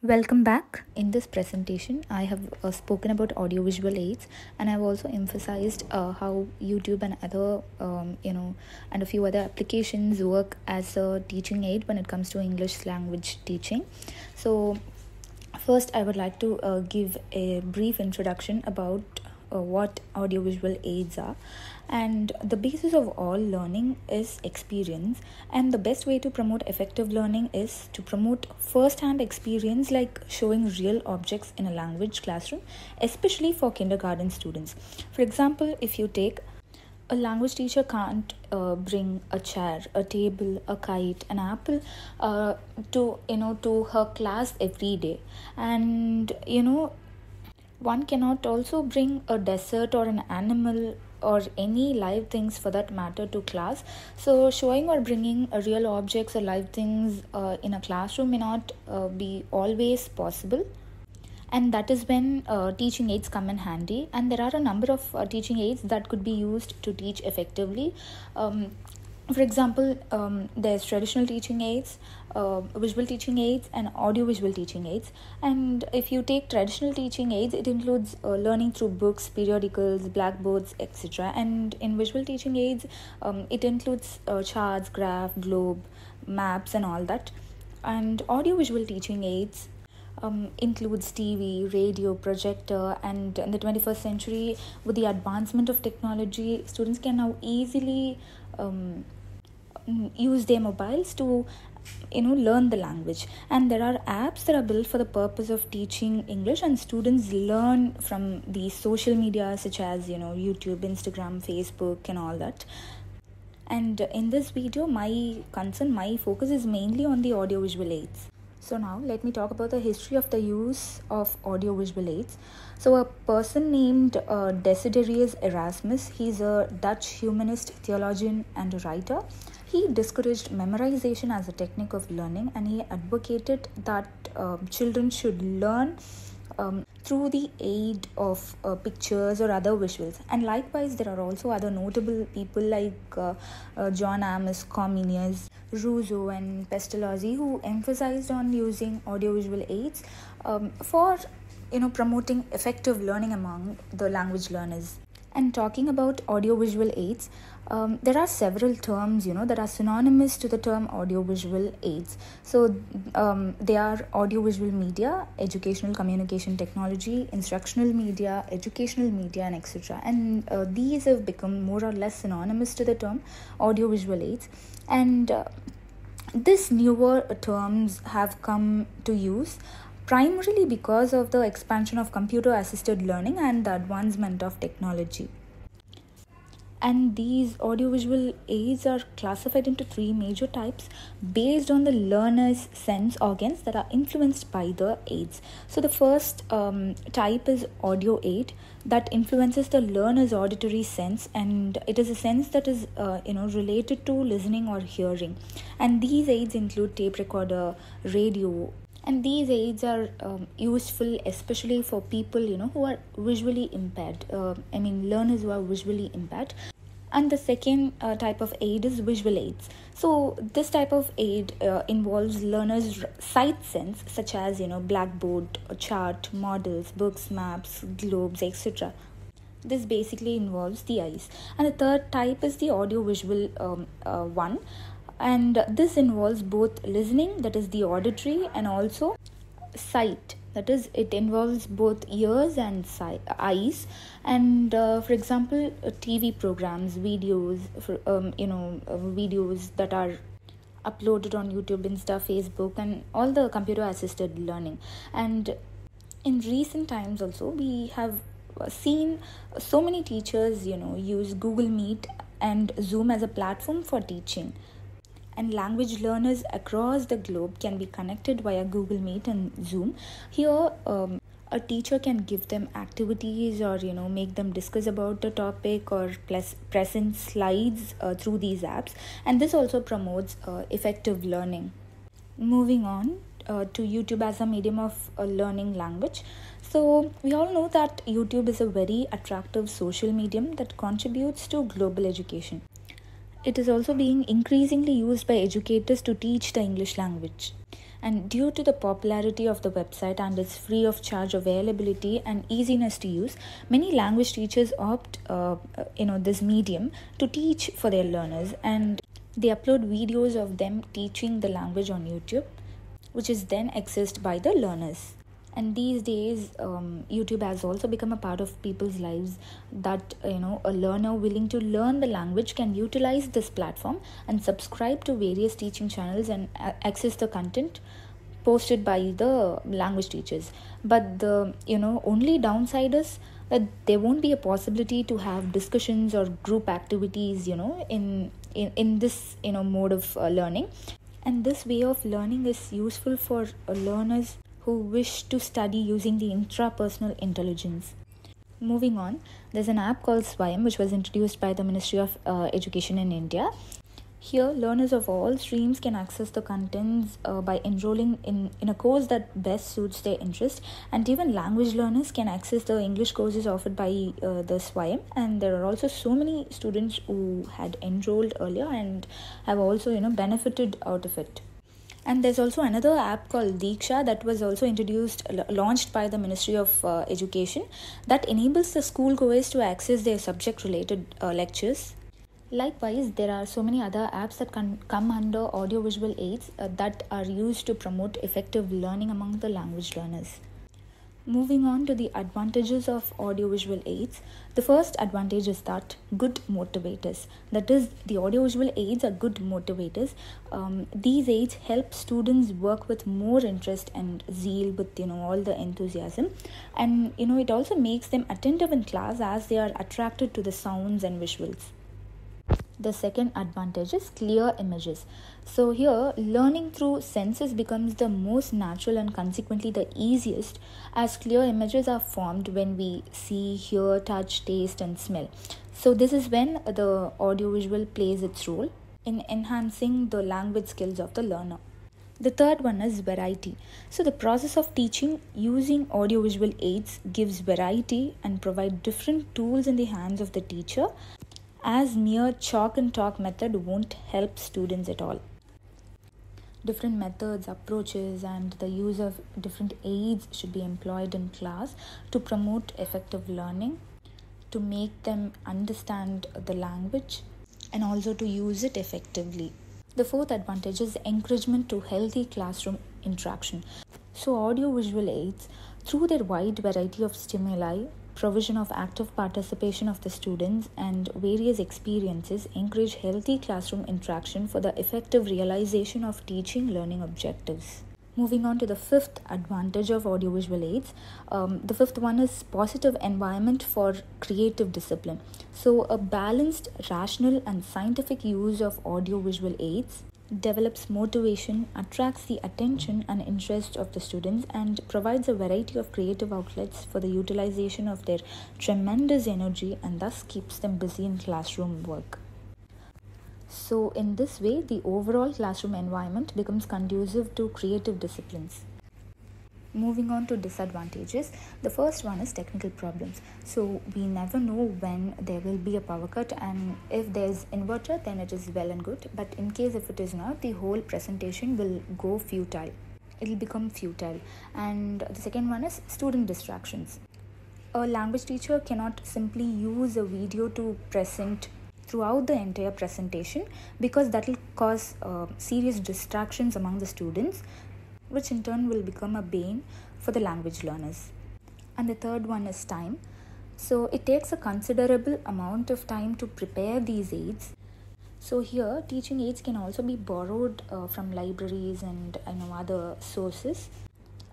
Welcome back. In this presentation, I have spoken about audiovisual aids, and I've also emphasized how YouTube and and a few other applications work as a teaching aid when it comes to English language teaching. So, first, I would like to give a brief introduction about what audiovisual aids are. And the basis of all learning is experience, and the best way to promote effective learning is to promote first hand experience, like showing real objects in a language classroom, especially for kindergarten students. For example, if you take a language teacher can't bring a chair, a table, a kite, an apple to her class every day, and one cannot also bring a dessert or an animal or any live things for that matter to class. So showing or bringing real objects or live things in a classroom may not be always possible, and that is when teaching aids come in handy. And there are a number of teaching aids that could be used to teach effectively. For example, there's traditional teaching aids, visual teaching aids, and audiovisual teaching aids. And if you take traditional teaching aids, it includes learning through books, periodicals, blackboards, etc. And in visual teaching aids, it includes charts, graph, globe, maps, and all that. And audiovisual teaching aids includes TV, radio, projector, and in the 21st century, with the advancement of technology, students can now easily use their mobiles to learn the language. And there are apps that are built for the purpose of teaching English, and students learn from the social media such as YouTube, Instagram, Facebook, and all that. And in this video, my focus is mainly on the audiovisual aids. So now let me talk about the history of the use of audiovisual aids. So a person named Desiderius Erasmus, he's a Dutch humanist, theologian, and a writer. He discouraged memorization as a technique of learning, and he advocated that children should learn through the aid of pictures or other visuals. And likewise, there are also other notable people like John Amos, Comenius, Rousseau, and Pestalozzi, who emphasized on using audiovisual aids for promoting effective learning among the language learners. And talking about audiovisual aids, there are several terms that are synonymous to the term audiovisual aids. So they are audiovisual media, educational communication technology, instructional media, educational media, and etc. And these have become more or less synonymous to the term audiovisual aids. And these newer terms have come to use primarily because of the expansion of computer assisted learning and the advancement of technology. And these audiovisual aids are classified into three major types based on the learner's sense organs that are influenced by the aids. So the first type is audio aid that influences the learner's auditory sense, and it is a sense that is related to listening or hearing. And these aids include tape recorder, radio. And these aids are useful especially for people who are visually impaired. Learners who are visually impaired. And the second type of aid is visual aids. So this type of aid involves learners' sight sense, such as blackboard, chart, models, books, maps, globes, etc. This basically involves the eyes. And the third type is the audio-visual one, and this involves both listening, that is the auditory, and also sight, that is it involves both ears and eyes. And for example, TV programs, videos, videos that are uploaded on YouTube, Insta, Facebook, and all the computer assisted learning. And in recent times also, we have seen so many teachers use Google Meet and Zoom as a platform for teaching. And language learners across the globe can be connected via Google Meet and Zoom. Here, a teacher can give them activities or make them discuss about the topic or present slides through these apps, and this also promotes effective learning. Moving on to YouTube as a medium of learning language. So we all know that YouTube is a very attractive social medium that contributes to global education. It is also being increasingly used by educators to teach the English language. And due to the popularity of the website and its free of charge availability and easiness to use, many language teachers opt this medium to teach for their learners, and they upload videos of them teaching the language on YouTube, which is then accessed by the learners. And these days, YouTube has also become a part of people's lives, that a learner willing to learn the language can utilize this platform and subscribe to various teaching channels and access the content posted by the language teachers. But the only downside is that there won't be a possibility to have discussions or group activities in this mode of learning. And this way of learning is useful for learners who wish to study using the intrapersonal intelligence. Moving on, there's an app called Swayam, which was introduced by the Ministry of Education in India. Here, learners of all streams can access the contents by enrolling in a course that best suits their interest, and even language learners can access the English courses offered by the Swayam. And there are also so many students who had enrolled earlier and have also benefited out of it. And there's also another app called Diksha that was also launched by the Ministry of Education, that enables the schoolgoers to access their subject-related lectures. Likewise, there are so many other apps that can come under audiovisual aids that are used to promote effective learning among the language learners. Moving on to the advantages of audiovisual aids, the first advantage is that good motivators. That is, the audiovisual aids are good motivators. These aids help students work with more interest and zeal, with all the enthusiasm, and it also makes them attentive in class as they are attracted to the sounds and visuals. The second advantage is clear images. So here, learning through senses becomes the most natural and consequently the easiest, as clear images are formed when we see, hear, touch, taste and smell. So this is when the audiovisual plays its role in enhancing the language skills of the learner. The third one is variety. So the process of teaching using audiovisual aids gives variety and provide different tools in the hands of the teacher, as mere chalk and talk method won't help students at all. Different methods, approaches, and the use of different aids should be employed in class to promote effective learning, to make them understand the language, and also to use it effectively. The fourth advantage is encouragement to healthy classroom interaction. So audiovisual aids, through their wide variety of stimuli, provision of active participation of the students, and various experiences, encourage healthy classroom interaction for the effective realization of teaching learning objectives. Moving on to the fifth advantage of audiovisual aids, the fifth one is positive environment for creative discipline. So a balanced, rational and scientific use of audiovisual aids develops motivation, attracts the attention and interest of the students, and provides a variety of creative outlets for the utilization of their tremendous energy, and thus keeps them busy in classroom work. So in this way, the overall classroom environment becomes conducive to creative disciplines. Moving on to disadvantages, the first one is technical problems. So we never know when there will be a power cut, and if there's inverter, then it is well and good, but in case if it is not, the whole presentation will go futile. It will become futile. And the second one is student distractions. A language teacher cannot simply use a video to present throughout the entire presentation, because that will cause serious distractions among the students, which in turn will become a bane for the language learners. And the third one is time. So it takes a considerable amount of time to prepare these aids. So here, teaching aids can also be borrowed from libraries and other sources.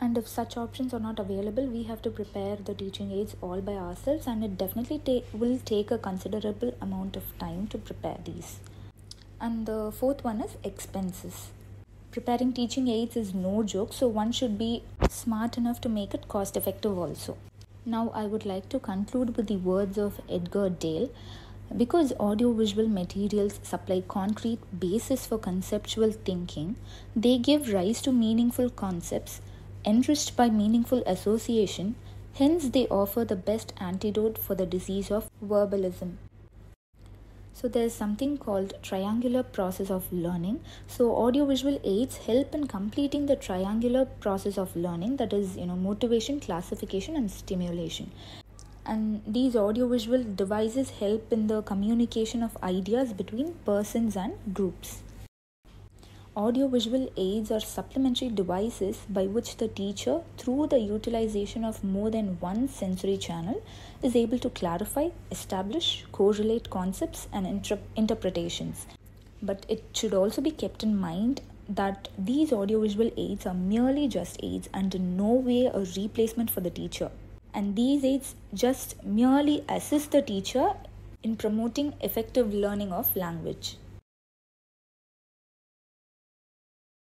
And if such options are not available, we have to prepare the teaching aids all by ourselves, and it definitely will take a considerable amount of time to prepare these. And the fourth one is expenses. Preparing teaching aids is no joke, so one should be smart enough to make it cost effective also. Now I would like to conclude with the words of Edgar Dale. Because audiovisual materials supply concrete basis for conceptual thinking, they give rise to meaningful concepts, enriched by meaningful association, hence they offer the best antidote for the disease of verbalism. So there's something called triangular process of learning. So audiovisual aids help in completing the triangular process of learning, that is, motivation, classification, and stimulation. And these audiovisual devices help in the communication of ideas between persons and groups. Audiovisual aids are supplementary devices by which the teacher, through the utilization of more than one sensory channel, is able to clarify, establish, correlate concepts and interpretations. But it should also be kept in mind that these audiovisual aids are merely just aids and in no way a replacement for the teacher. And these aids just merely assist the teacher in promoting effective learning of language.